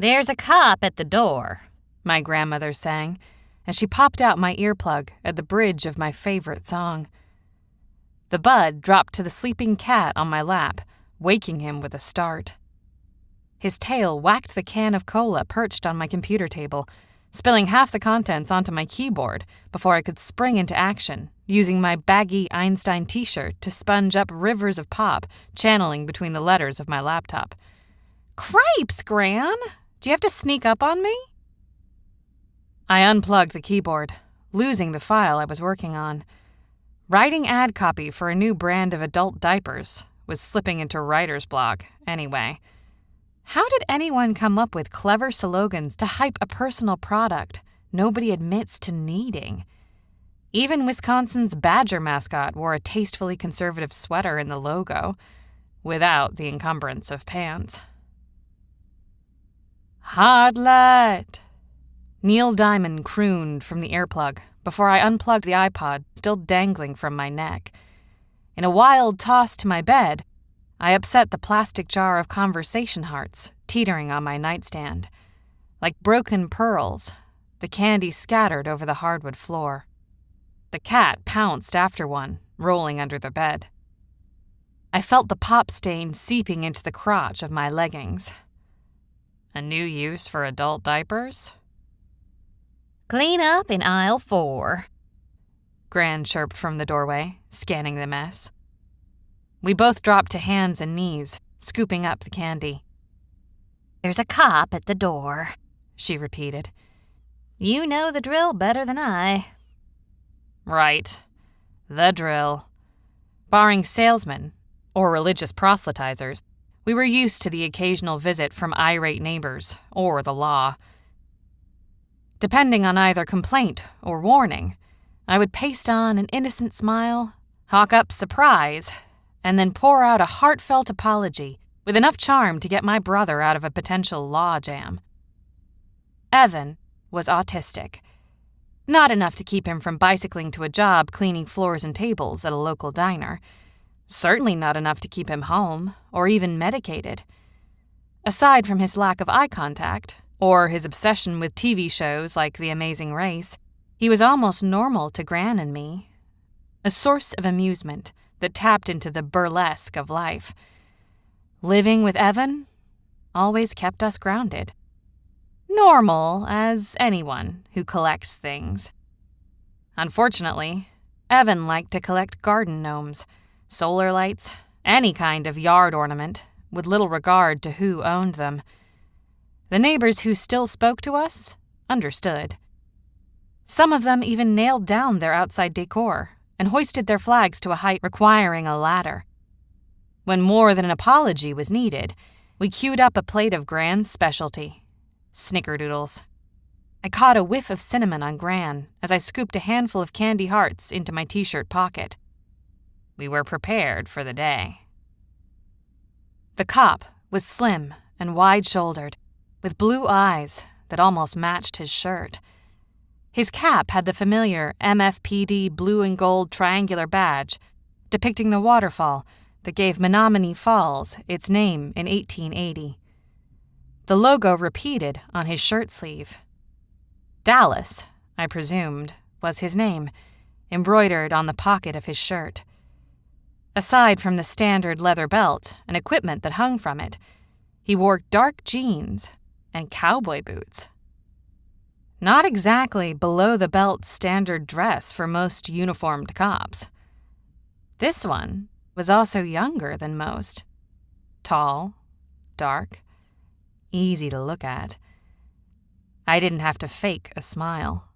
"There's a cop at the door," my grandmother sang, as she popped out my earplug at the bridge of my favorite song. The bud dropped to the sleeping cat on my lap, waking him with a start. His tail whacked the can of cola perched on my computer table, spilling half the contents onto my keyboard before I could spring into action, using my baggy Einstein t-shirt to sponge up rivers of pop, channeling between the letters of my laptop. "Cripes, Gran! Do you have to sneak up on me?" I unplugged the keyboard, losing the file I was working on. Writing ad copy for a new brand of adult diapers was slipping into writer's block, anyway. How did anyone come up with clever slogans to hype a personal product nobody admits to needing? Even Wisconsin's Badger mascot wore a tastefully conservative sweater in the logo, without the encumbrance of pants. "Hard light," Neil Diamond crooned from the earplug before I unplugged the iPod still dangling from my neck. In a wild toss to my bed, I upset the plastic jar of conversation hearts teetering on my nightstand. Like broken pearls, the candy scattered over the hardwood floor. The cat pounced after one, rolling under the bed. I felt the pop stain seeping into the crotch of my leggings. A new use for adult diapers? "Clean up in aisle 4, Gran chirped from the doorway, scanning the mess. We both dropped to hands and knees, scooping up the candy. "There's a cop at the door," she repeated. "You know the drill better than I." Right. The drill. Barring salesmen, or religious proselytizers, we were used to the occasional visit from irate neighbors or the law. Depending on either complaint or warning, I would paste on an innocent smile, hawk up surprise, and then pour out a heartfelt apology with enough charm to get my brother out of a potential law jam. Evan was autistic. Not enough to keep him from bicycling to a job cleaning floors and tables at a local diner. Certainly not enough to keep him home, or even medicated. Aside from his lack of eye contact, or his obsession with TV shows like The Amazing Race, he was almost normal to Gran and me. A source of amusement that tapped into the burlesque of life. Living with Evan always kept us grounded. Normal as anyone who collects things. Unfortunately, Evan liked to collect garden gnomes, solar lights, any kind of yard ornament, with little regard to who owned them. The neighbors who still spoke to us understood. Some of them even nailed down their outside decor and hoisted their flags to a height requiring a ladder. When more than an apology was needed, we queued up a plate of Gran's specialty, snickerdoodles. I caught a whiff of cinnamon on Gran as I scooped a handful of candy hearts into my t-shirt pocket. We were prepared for the day. The cop was slim and wide-shouldered, with blue eyes that almost matched his shirt. His cap had the familiar MFPD blue and gold triangular badge, depicting the waterfall that gave Menominee Falls its name in 1880. The logo repeated on his shirt sleeve. Dallas, I presumed, was his name, embroidered on the pocket of his shirt. Aside from the standard leather belt and equipment that hung from it, he wore dark jeans and cowboy boots. Not exactly below-the-belt standard dress for most uniformed cops. This one was also younger than most. Tall, dark, easy to look at. I didn't have to fake a smile.